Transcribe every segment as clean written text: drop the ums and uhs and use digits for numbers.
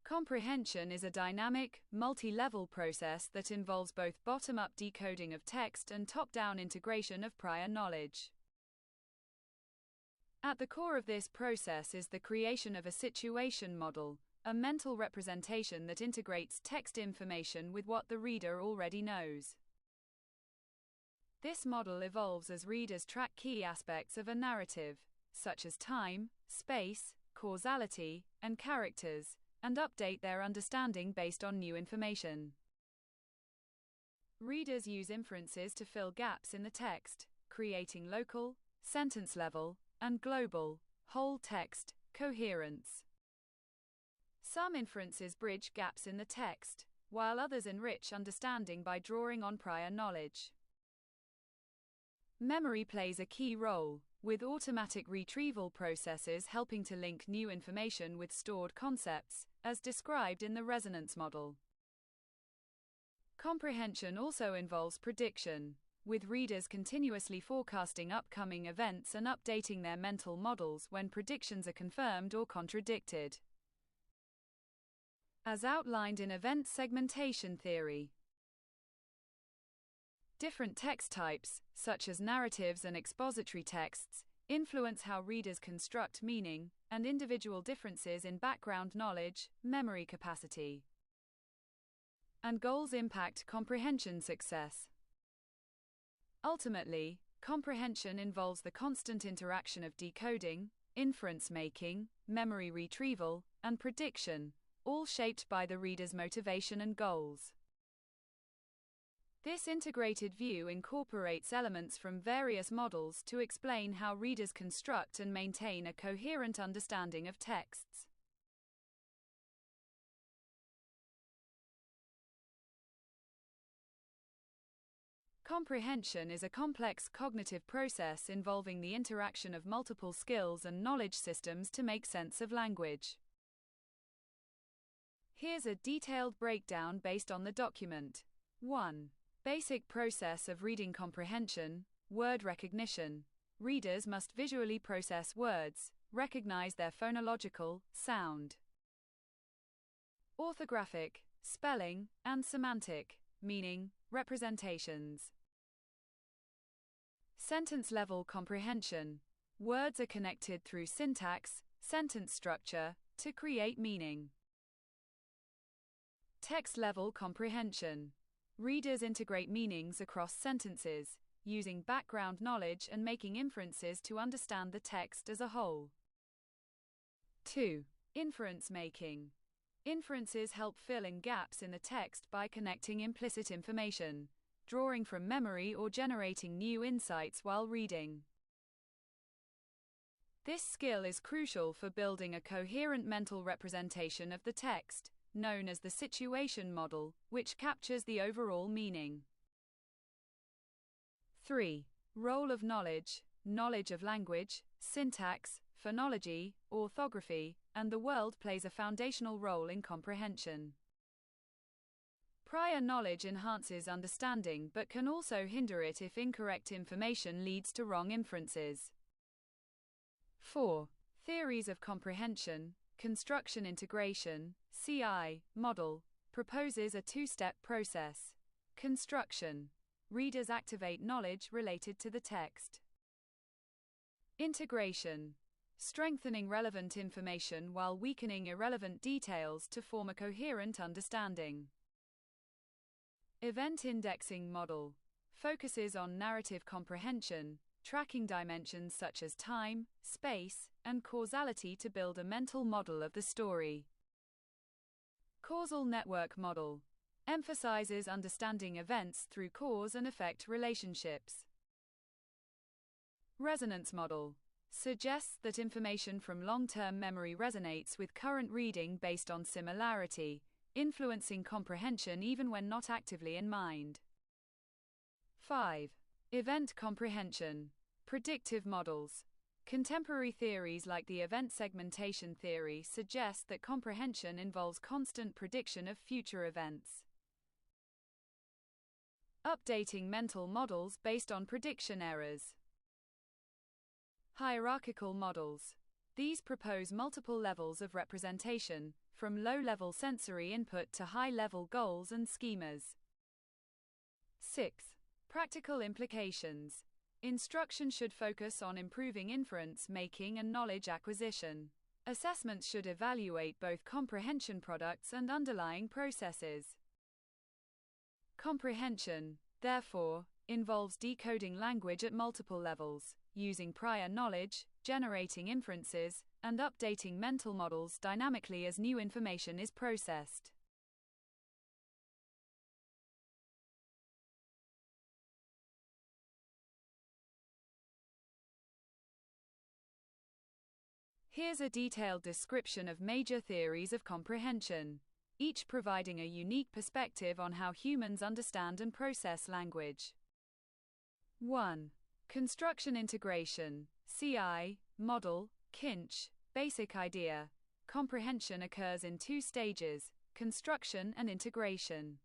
Comprehension is a dynamic, multi-level process that involves both bottom-up decoding of text and top-down integration of prior knowledge. At the core of this process is the creation of a situation model, a mental representation that integrates text information with what the reader already knows. This model evolves as readers track key aspects of a narrative, such as time, space, causality, and characters, and update their understanding based on new information. Readers use inferences to fill gaps in the text, creating local, sentence-level, and global, whole text, coherence. Some inferences bridge gaps in the text, while others enrich understanding by drawing on prior knowledge. Memory plays a key role, with automatic retrieval processes helping to link new information with stored concepts, as described in the resonance model. Comprehension also involves prediction, with readers continuously forecasting upcoming events and updating their mental models when predictions are confirmed or contradicted. As outlined in event segmentation theory, different text types, such as narratives and expository texts, influence how readers construct meaning, and individual differences in background knowledge, memory capacity, and goals impact comprehension success. Ultimately, comprehension involves the constant interaction of decoding, inference making, memory retrieval, and prediction, all shaped by the reader's motivation and goals. This integrated view incorporates elements from various models to explain how readers construct and maintain a coherent understanding of texts. Comprehension is a complex cognitive process involving the interaction of multiple skills and knowledge systems to make sense of language. Here's a detailed breakdown based on the document. 1. Basic process of reading comprehension, word recognition. Readers must visually process words, recognize their phonological, sound, orthographic, spelling, and semantic, meaning, representations. Sentence-level comprehension. Words are connected through syntax, sentence structure, to create meaning. Text-level comprehension. Readers integrate meanings across sentences, using background knowledge and making inferences to understand the text as a whole. 2. Inference making. Inferences help fill in gaps in the text by connecting implicit information, drawing from memory or generating new insights while reading. This skill is crucial for building a coherent mental representation of the text, known as the situation model, which captures the overall meaning. 3. Role of knowledge. Knowledge of language, syntax, phonology, orthography, and the world plays a foundational role in comprehension. Prior knowledge enhances understanding but can also hinder it if incorrect information leads to wrong inferences. 4. Theories of comprehension. Construction integration, CI, model, proposes a two-step process. Construction. Readers activate knowledge related to the text. Integration. Strengthening relevant information while weakening irrelevant details to form a coherent understanding. Event indexing model. Focuses on narrative comprehension, tracking dimensions such as time, space, and causality to build a mental model of the story. Causal network model. Emphasizes understanding events through cause and effect relationships. Resonance model. Suggests that information from long-term memory resonates with current reading based on similarity, influencing comprehension even when not actively in mind. 5. Event comprehension. Predictive models. Contemporary theories like the event segmentation theory suggest that comprehension involves constant prediction of future events. Updating mental models based on prediction errors. Hierarchical models. These propose multiple levels of representation, from low-level sensory input to high-level goals and schemas. 6. Practical implications. Instruction should focus on improving inference making and knowledge acquisition. Assessments should evaluate both comprehension products and underlying processes. Comprehension, therefore, involves decoding language at multiple levels, using prior knowledge, generating inferences, and updating mental models dynamically as new information is processed. Here's a detailed description of major theories of comprehension, each providing a unique perspective on how humans understand and process language. 1. Construction integration, CI, model, Kinch, basic idea. Comprehension occurs in two stages, construction and integration.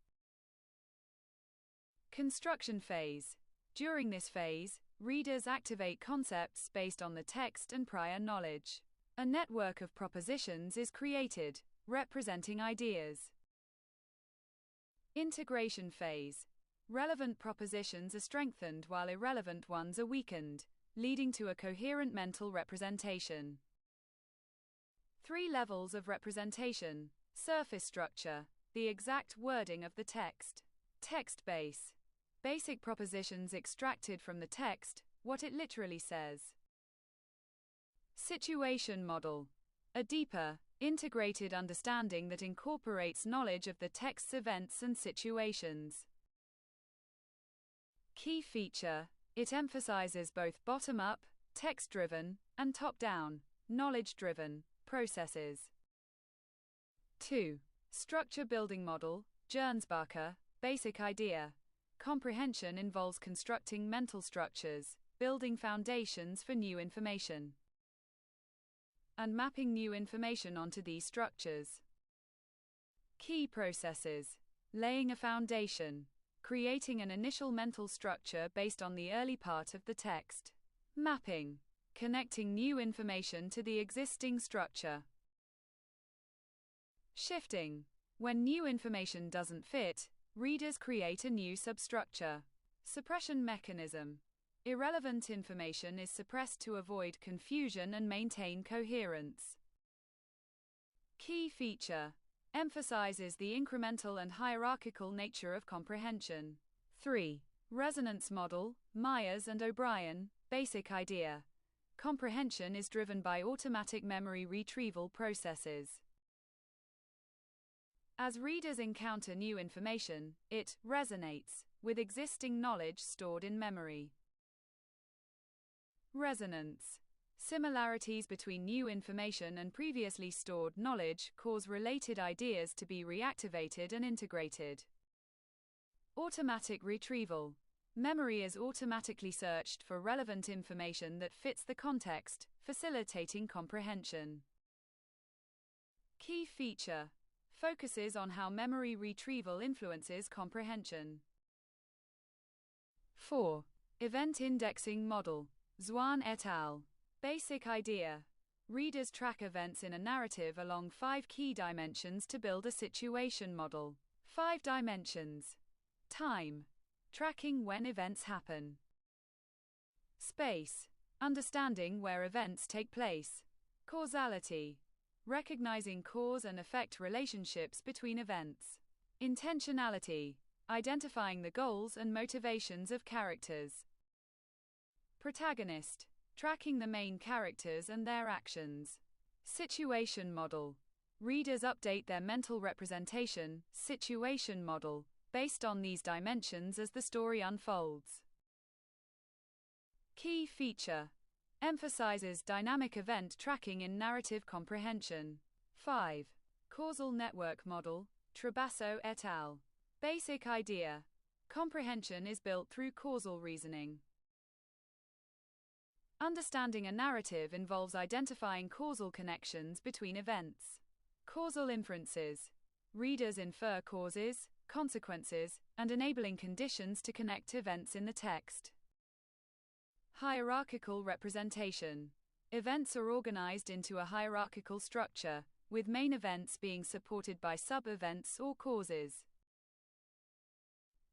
Construction phase. During this phase, readers activate concepts based on the text and prior knowledge. A network of propositions is created, representing ideas. Integration phase. Relevant propositions are strengthened while irrelevant ones are weakened, leading to a coherent mental representation. 3 levels of representation. Surface structure, the exact wording of the text. Text base. Basic propositions extracted from the text, what it literally says. Situation model. A deeper, integrated understanding that incorporates knowledge of the text's events and situations. Key feature. It emphasizes both bottom-up, text-driven, and top-down, knowledge-driven, processes. 2. Structure building model, Jernsbacher, basic idea. Comprehension involves constructing mental structures, building foundations for new information, and mapping new information onto these structures. Key processes. Laying a foundation. Creating an initial mental structure based on the early part of the text. Mapping. Connecting new information to the existing structure. Shifting. When new information doesn't fit, readers create a new substructure. Suppression mechanism. Irrelevant information is suppressed to avoid confusion and maintain coherence. Key feature. Emphasizes the incremental and hierarchical nature of comprehension. 3. Resonance model, Myers and O'Brien, basic idea. Comprehension is driven by automatic memory retrieval processes. As readers encounter new information, it resonates with existing knowledge stored in memory. Resonance. Similarities between new information and previously stored knowledge cause related ideas to be reactivated and integrated. Automatic retrieval. Memory is automatically searched for relevant information that fits the context, facilitating comprehension. Key feature. Focuses on how memory retrieval influences comprehension. 4. Event indexing model, Zwan et al. Basic idea. Readers track events in a narrative along 5 key dimensions to build a situation model. 5 dimensions. Time. Tracking when events happen. Space. Understanding where events take place. Causality. Recognizing cause and effect relationships between events. Intentionality. Identifying the goals and motivations of characters. Protagonist. Tracking the main characters and their actions. Situation model. Readers update their mental representation, situation model, based on these dimensions as the story unfolds. Key feature. Emphasizes dynamic event tracking in narrative comprehension. 5. Causal network model, Trabasso et al. Basic idea. Comprehension is built through causal reasoning. Understanding a narrative involves identifying causal connections between events. Causal inferences. Readers infer causes, consequences, and enabling conditions to connect events in the text. Hierarchical representation. Events are organized into a hierarchical structure, with main events being supported by sub-events or causes.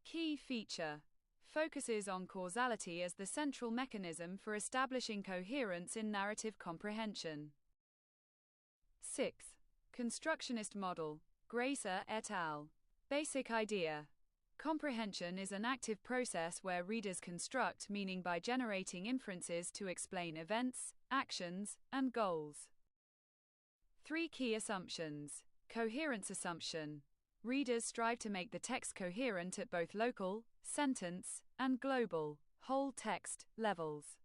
Key feature: focuses on causality as the central mechanism for establishing coherence in narrative comprehension. 6. Constructionist model, Gracer et al. Basic idea: comprehension is an active process where readers construct meaning by generating inferences to explain events, actions, and goals. 3 key assumptions. Coherence assumption: readers strive to make the text coherent at both local, sentence, and global, whole text levels.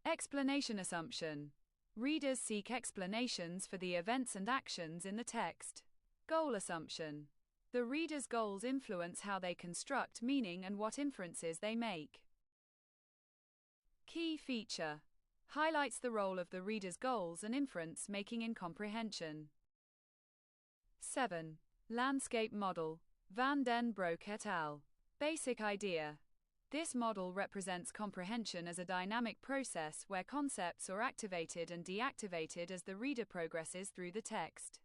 Explanation assumption: readers seek explanations for the events and actions in the text. Goal assumption: the reader's goals influence how they construct meaning and what inferences they make. Key feature: highlights the role of the reader's goals and inference making in comprehension. 7. Landscape model, Van den Broek et al. Basic idea: this model represents comprehension as a dynamic process where concepts are activated and deactivated as the reader progresses through the text.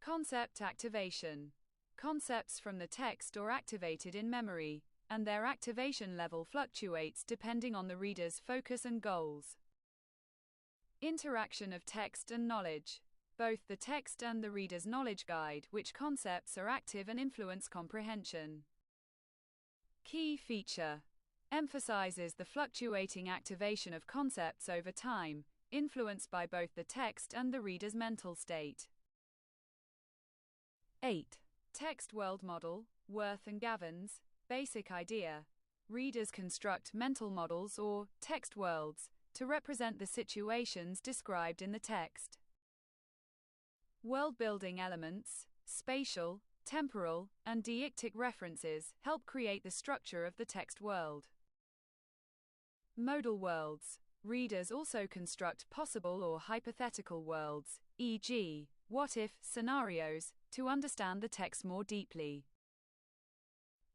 Concept activation: concepts from the text are activated in memory, and their activation level fluctuates depending on the reader's focus and goals. Interaction of text and knowledge: both the text and the reader's knowledge guide which concepts are active and influence comprehension. Key feature: emphasizes the fluctuating activation of concepts over time, influenced by both the text and the reader's mental state. 8. Text world model, Worth and Gavins. Basic idea: readers construct mental models or text worlds to represent the situations described in the text. World-building elements, spatial, temporal, and deictic references help create the structure of the text world. Modal worlds: readers also construct possible or hypothetical worlds, e.g., what-if scenarios, to understand the text more deeply.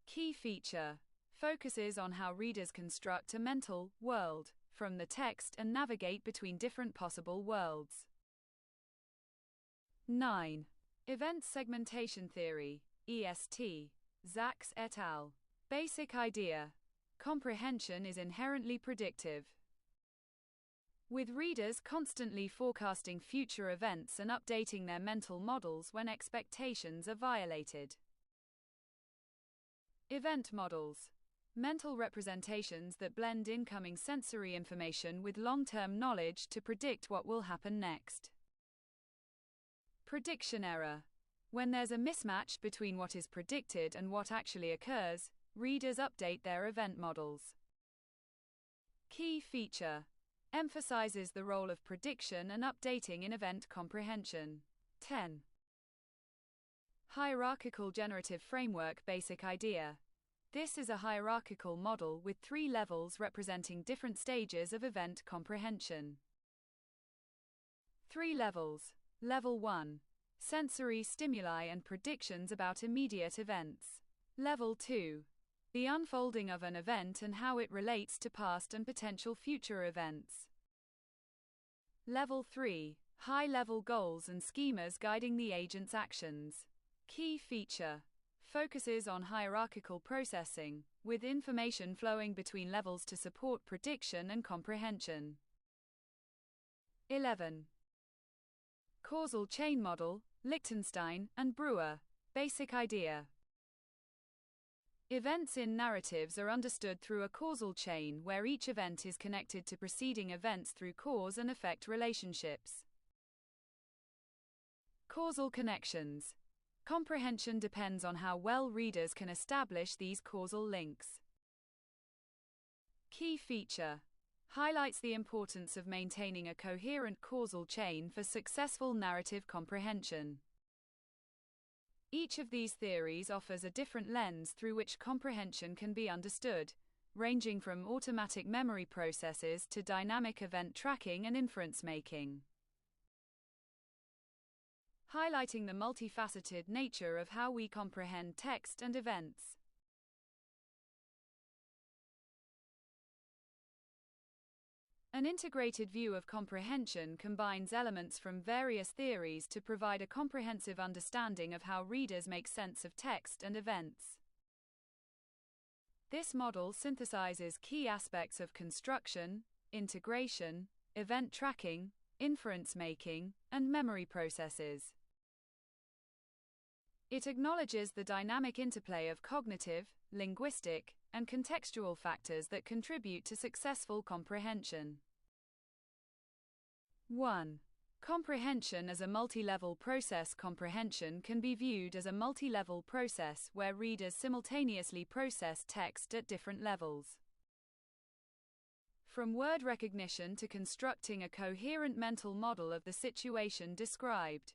Key feature: focuses on how readers construct a mental world from the text and navigate between different possible worlds. 9. Event segmentation theory, EST, Sachs et al. Basic idea: comprehension is inherently predictive, with readers constantly forecasting future events and updating their mental models when expectations are violated. Event models: mental representations that blend incoming sensory information with long-term knowledge to predict what will happen next. Prediction error: when there's a mismatch between what is predicted and what actually occurs, readers update their event models. Key feature: emphasizes the role of prediction and updating in event comprehension. 10. Hierarchical generative framework. Basic idea: this is a hierarchical model with 3 levels representing different stages of event comprehension. 3 levels. Level 1. Sensory stimuli and predictions about immediate events. Level 2. The unfolding of an event and how it relates to past and potential future events. Level 3. High-level goals and schemas guiding the agent's actions. Key feature: focuses on hierarchical processing, with information flowing between levels to support prediction and comprehension. 11. Causal chain model, Lichtenstein and Brewer. Basic idea: events in narratives are understood through a causal chain where each event is connected to preceding events through cause and effect relationships. Causal connections: comprehension depends on how well readers can establish these causal links. Key feature: highlights the importance of maintaining a coherent causal chain for successful narrative comprehension. Each of these theories offers a different lens through which comprehension can be understood, ranging from automatic memory processes to dynamic event tracking and inference making. Highlighting the multifaceted nature of how we comprehend text and events. An integrated view of comprehension combines elements from various theories to provide a comprehensive understanding of how readers make sense of text and events. This model synthesizes key aspects of construction, integration, event tracking, inference making, and memory processes. It acknowledges the dynamic interplay of cognitive, linguistic, and contextual factors that contribute to successful comprehension. 1. Comprehension as a multi-level process. Comprehension can be viewed as a multi-level process where readers simultaneously process text at different levels. From word recognition to constructing a coherent mental model of the situation described.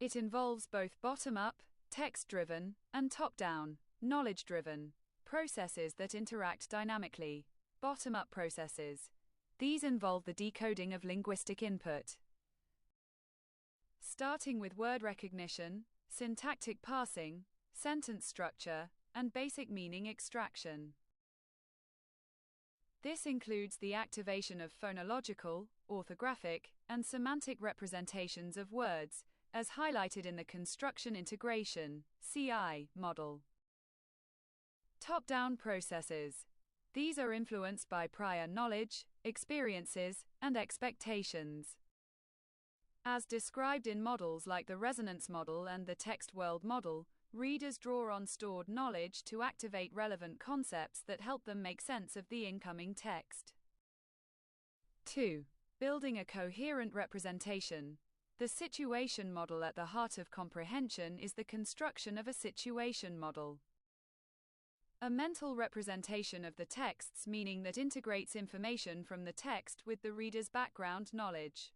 It involves both bottom-up, text-driven, and top-down, knowledge-driven, processes that interact dynamically. Bottom-up processes. These involve the decoding of linguistic input. Starting with word recognition, syntactic parsing, sentence structure, and basic meaning extraction. This includes the activation of phonological, orthographic, and semantic representations of words, as highlighted in the Construction Integration (CI) model. Top-down processes. These are influenced by prior knowledge, experiences, and expectations. As described in models like the resonance model and the text world model, readers draw on stored knowledge to activate relevant concepts that help them make sense of the incoming text. 2. Building a coherent representation. The situation model. At the heart of comprehension is the construction of a situation model. A mental representation of the texts, meaning that integrates information from the text with the reader's background knowledge.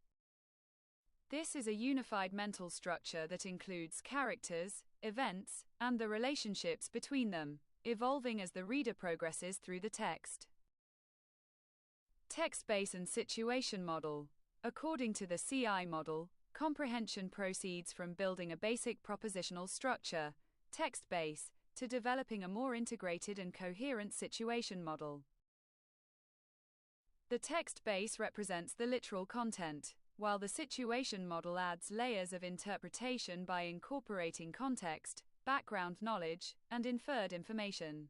This is a unified mental structure that includes characters, events, and the relationships between them, evolving as the reader progresses through the text. Text base and situation model. According to the CI model, comprehension proceeds from building a basic propositional structure, text base, to developing a more integrated and coherent situation model. The text base represents the literal content, while the situation model adds layers of interpretation by incorporating context, background knowledge, and inferred information.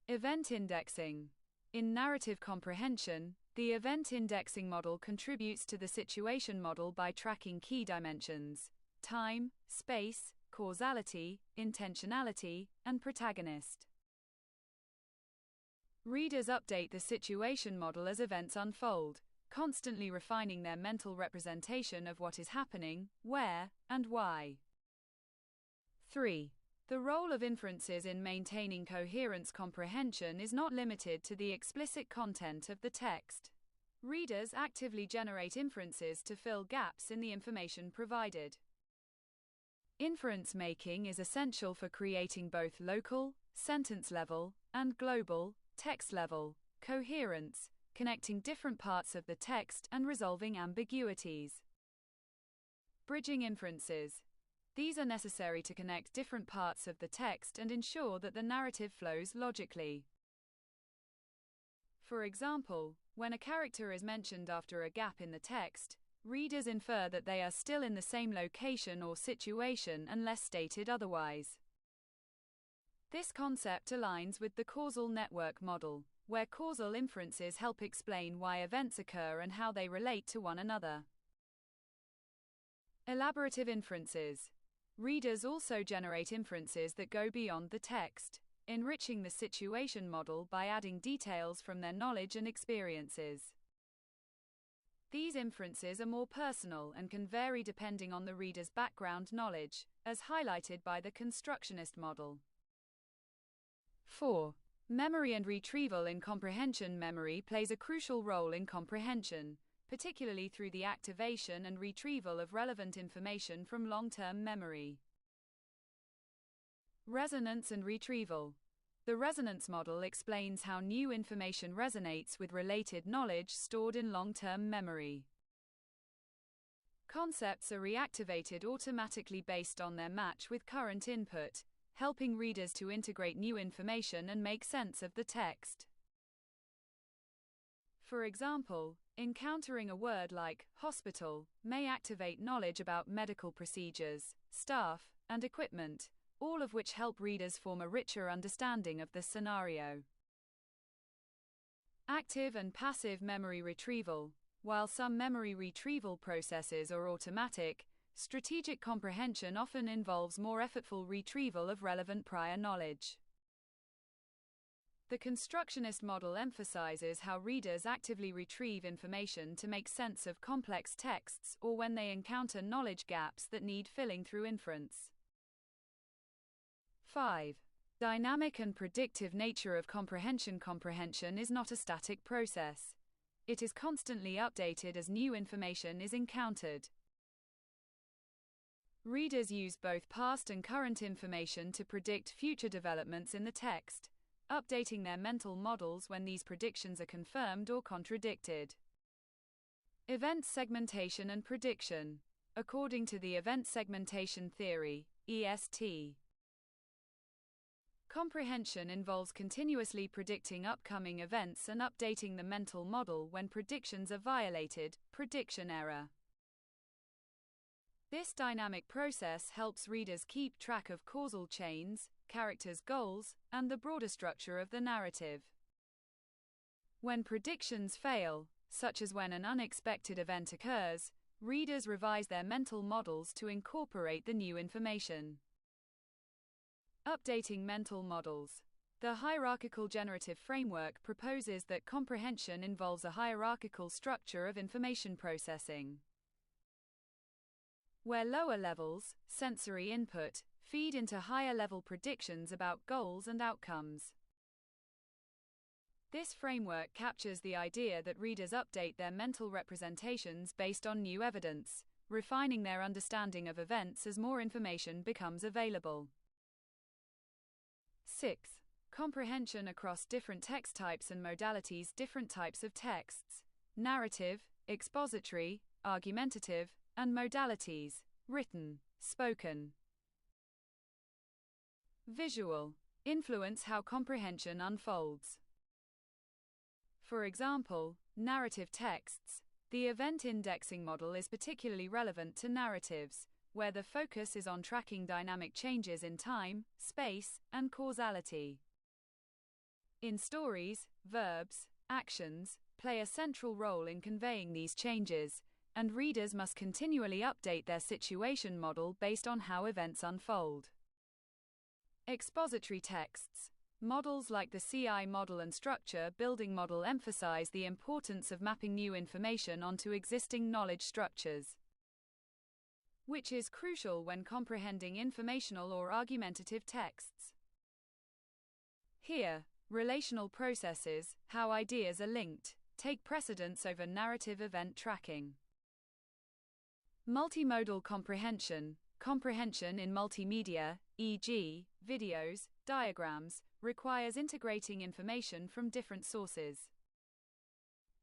Event indexing. In narrative comprehension, the event indexing model contributes to the situation model by tracking key dimensions: time, space, causality, intentionality, and protagonist. Readers update the situation model as events unfold, constantly refining their mental representation of what is happening, where, and why. 3. The role of inferences in maintaining coherence. Comprehension is not limited to the explicit content of the text. Readers actively generate inferences to fill gaps in the information provided. Inference making is essential for creating both local, sentence level, and global, text level, coherence, connecting different parts of the text and resolving ambiguities. Bridging inferences. These are necessary to connect different parts of the text and ensure that the narrative flows logically. For example, when a character is mentioned after a gap in the text, readers infer that they are still in the same location or situation unless stated otherwise. This concept aligns with the causal network model, where causal inferences help explain why events occur and how they relate to one another. Elaborative inferences. Readers also generate inferences that go beyond the text, enriching the situation model by adding details from their knowledge and experiences. These inferences are more personal and can vary depending on the reader's background knowledge, as highlighted by the constructionist model. 4. Memory and retrieval in comprehension. Memory plays a crucial role in comprehension, particularly through the activation and retrieval of relevant information from long-term memory. Resonance and retrieval. The resonance model explains how new information resonates with related knowledge stored in long-term memory. Concepts are reactivated automatically based on their match with current input, helping readers to integrate new information and make sense of the text. For example, encountering a word like hospital may activate knowledge about medical procedures, staff, and equipment, all of which help readers form a richer understanding of the scenario. Active and passive memory retrieval. While some memory retrieval processes are automatic, strategic comprehension often involves more effortful retrieval of relevant prior knowledge. The constructionist model emphasizes how readers actively retrieve information to make sense of complex texts or when they encounter knowledge gaps that need filling through inference. 5. Dynamic and predictive nature of comprehension. Comprehension is not a static process. It is constantly updated as new information is encountered. Readers use both past and current information to predict future developments in the text, updating their mental models when these predictions are confirmed or contradicted. Event segmentation and prediction. According to the event segmentation theory, EST, comprehension involves continuously predicting upcoming events and updating the mental model when predictions are violated, prediction error. This dynamic process helps readers keep track of causal chains, characters' goals, and the broader structure of the narrative. When predictions fail, such as when an unexpected event occurs, readers revise their mental models to incorporate the new information. Updating mental models. The hierarchical generative framework proposes that comprehension involves a hierarchical structure of information processing, where lower levels, sensory input, feed into higher level predictions about goals and outcomes. This framework captures the idea that readers update their mental representations based on new evidence, refining their understanding of events as more information becomes available. 6. Comprehension across different text types and modalities. Different types of texts: narrative, expository, argumentative, and modalities: written, spoken. Visual. Influence how comprehension unfolds. For example, narrative texts. The event indexing model is particularly relevant to narratives, where the focus is on tracking dynamic changes in time, space, and causality. In stories, verbs, actions, play a central role in conveying these changes, and readers must continually update their situation model based on how events unfold. Expository texts. Models like the CI model and structure building model emphasize the importance of mapping new information onto existing knowledge structures, which is crucial when comprehending informational or argumentative texts. Here, relational processes, how ideas are linked, take precedence over narrative event tracking. Multimodal comprehension. Comprehension in multimedia, e.g., videos, diagrams, requires integrating information from different sources.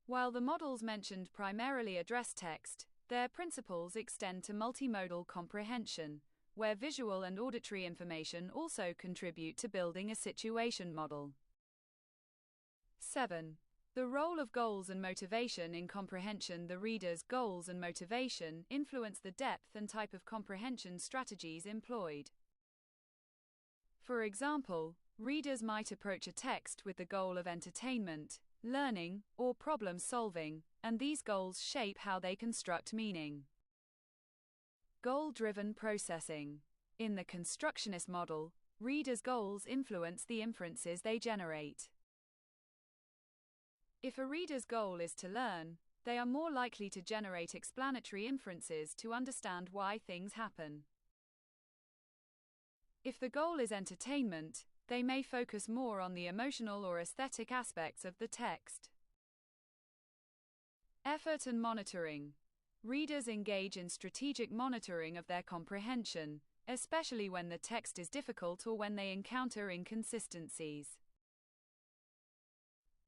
While the models mentioned primarily address text, their principles extend to multimodal comprehension, where visual and auditory information also contribute to building a situation model. 7. The role of goals and motivation in comprehension. The reader's goals and motivation influence the depth and type of comprehension strategies employed. For example, readers might approach a text with the goal of entertainment, learning, or problem solving, and these goals shape how they construct meaning. Goal-driven processing. In the constructionist model, readers' goals influence the inferences they generate. If a reader's goal is to learn, they are more likely to generate explanatory inferences to understand why things happen. If the goal is entertainment, they may focus more on the emotional or aesthetic aspects of the text. Effort and monitoring. Readers engage in strategic monitoring of their comprehension, especially when the text is difficult or when they encounter inconsistencies.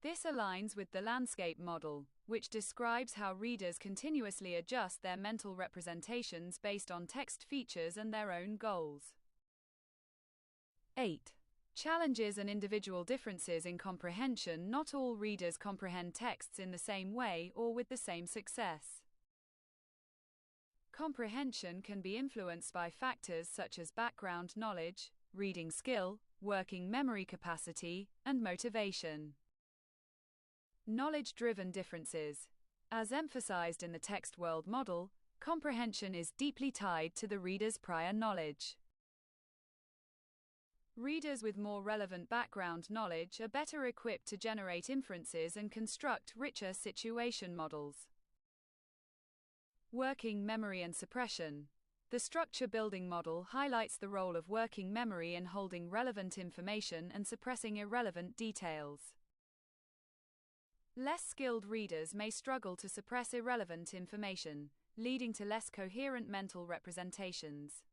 This aligns with the landscape model, which describes how readers continuously adjust their mental representations based on text features and their own goals. 8. Challenges and individual differences in comprehension. Not all readers comprehend texts in the same way or with the same success. Comprehension can be influenced by factors such as background knowledge, reading skill, working memory capacity, and motivation. Knowledge-driven differences. As emphasized in the text world model, comprehension is deeply tied to the reader's prior knowledge. Readers with more relevant background knowledge are better equipped to generate inferences and construct richer situation models. Working memory and suppression. The structure building model highlights the role of working memory in holding relevant information and suppressing irrelevant details. Less skilled readers may struggle to suppress irrelevant information, leading to less coherent mental representations.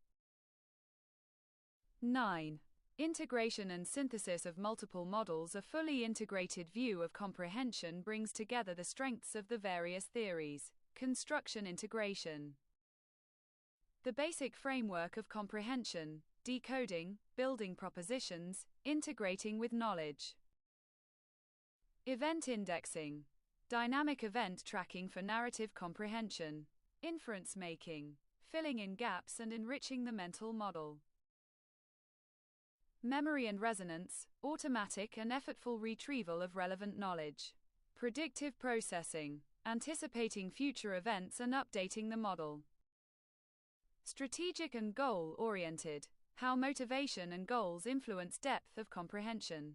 9. Integration and synthesis of multiple models. A fully integrated view of comprehension brings together the strengths of the various theories. Construction integration. The basic framework of comprehension: decoding, building propositions, integrating with knowledge. Event indexing. Dynamic event tracking for narrative comprehension. Inference making, filling in gaps and enriching the mental model. Memory and resonance, automatic and effortful retrieval of relevant knowledge. Predictive processing, anticipating future events and updating the model. Strategic and goal-oriented, how motivation and goals influence depth of comprehension.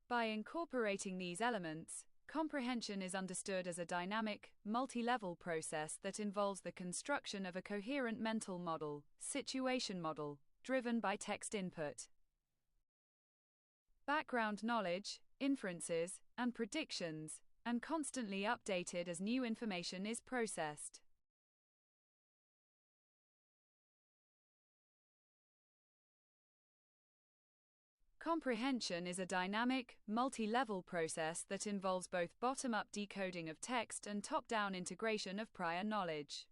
By incorporating these elements, comprehension is understood as a dynamic, multi-level process that involves the construction of a coherent mental model, situation model, driven by text input, background knowledge, inferences, and predictions, and constantly updated as new information is processed. Comprehension is a dynamic, multi-level process that involves both bottom-up decoding of text and top-down integration of prior knowledge.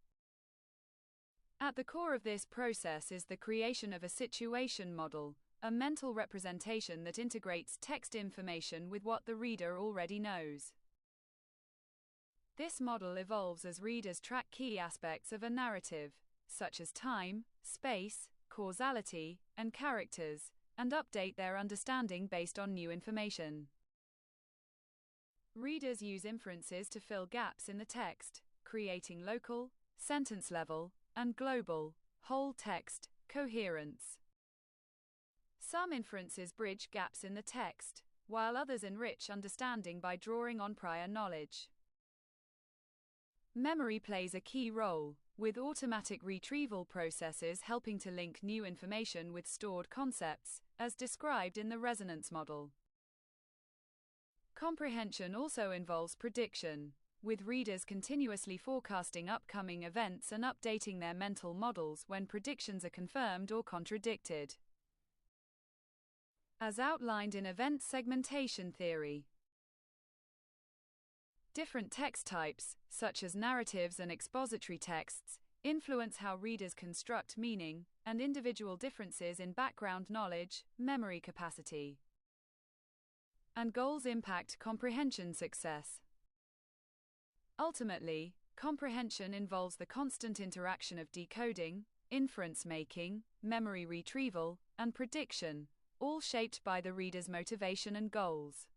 At the core of this process is the creation of a situation model, a mental representation that integrates text information with what the reader already knows. This model evolves as readers track key aspects of a narrative, such as time, space, causality, and characters, and update their understanding based on new information. Readers use inferences to fill gaps in the text, creating local, sentence-level, and global, whole text, coherence. Some inferences bridge gaps in the text, while others enrich understanding by drawing on prior knowledge. Memory plays a key role, with automatic retrieval processes helping to link new information with stored concepts, as described in the resonance model. Comprehension also involves prediction, with readers continuously forecasting upcoming events and updating their mental models when predictions are confirmed or contradicted. As outlined in event segmentation theory, different text types, such as narratives and expository texts, influence how readers construct meaning, and individual differences in background knowledge, memory capacity, and goals impact comprehension success. Ultimately, comprehension involves the constant interaction of decoding, inference making, memory retrieval, and prediction, all shaped by the reader's motivation and goals.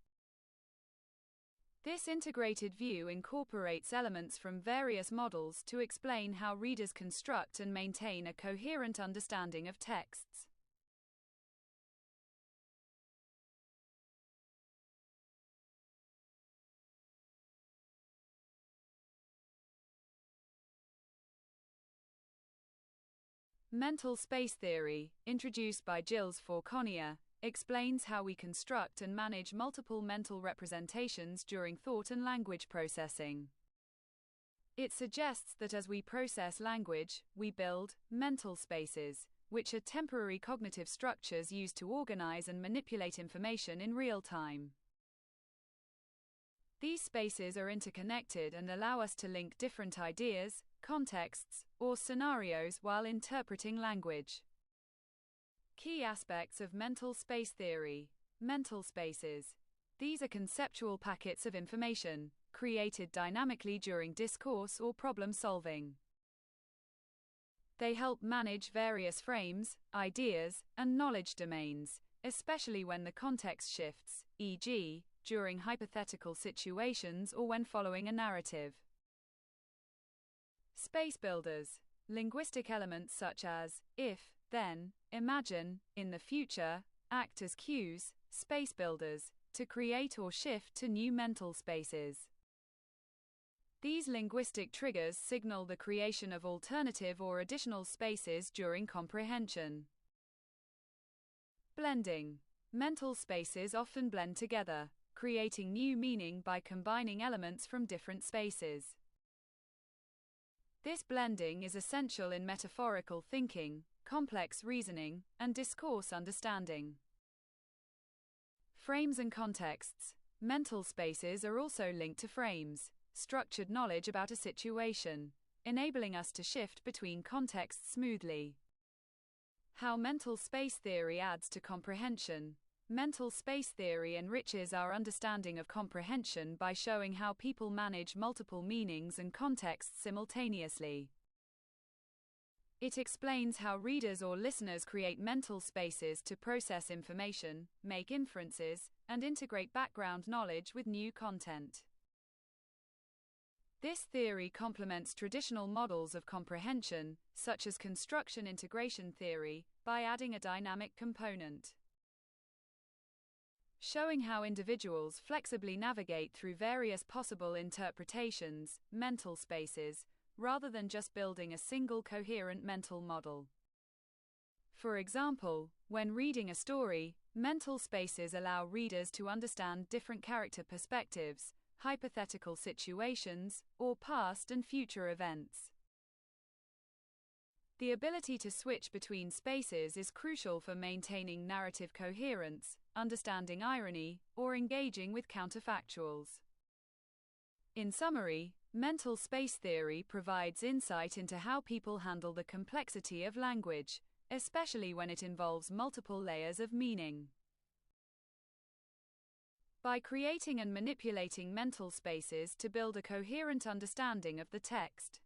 This integrated view incorporates elements from various models to explain how readers construct and maintain a coherent understanding of texts. Mental space theory, introduced by Gilles Fourconnier, explains how we construct and manage multiple mental representations during thought and language processing. It suggests that as we process language, we build mental spaces, which are temporary cognitive structures used to organize and manipulate information in real time. These spaces are interconnected and allow us to link different ideas, contexts, or scenarios while interpreting language. Key aspects of mental space theory. Mental spaces. These are conceptual packets of information, created dynamically during discourse or problem solving. They help manage various frames, ideas, and knowledge domains, especially when the context shifts, e.g., during hypothetical situations or when following a narrative. Space builders. Linguistic elements such as if, then, imagine, in the future, act as cues, space builders, to create or shift to new mental spaces. These linguistic triggers signal the creation of alternative or additional spaces during comprehension. Blending. Mental spaces often blend together, creating new meaning by combining elements from different spaces. This blending is essential in metaphorical thinking, complex reasoning, and discourse understanding. Frames and contexts. Mental spaces are also linked to frames, structured knowledge about a situation, enabling us to shift between contexts smoothly. How mental space theory adds to comprehension. Mental space theory enriches our understanding of comprehension by showing how people manage multiple meanings and contexts simultaneously. It explains how readers or listeners create mental spaces to process information, make inferences, and integrate background knowledge with new content. This theory complements traditional models of comprehension, such as construction integration theory, by adding a dynamic component. Showing how individuals flexibly navigate through various possible interpretations, mental spaces, rather than just building a single coherent mental model. For example, when reading a story, mental spaces allow readers to understand different character perspectives, hypothetical situations, or past and future events. The ability to switch between spaces is crucial for maintaining narrative coherence, understanding irony, or engaging with counterfactuals. In summary, mental space theory provides insight into how people handle the complexity of language, especially when it involves multiple layers of meaning. By creating and manipulating mental spaces to build a coherent understanding of the text,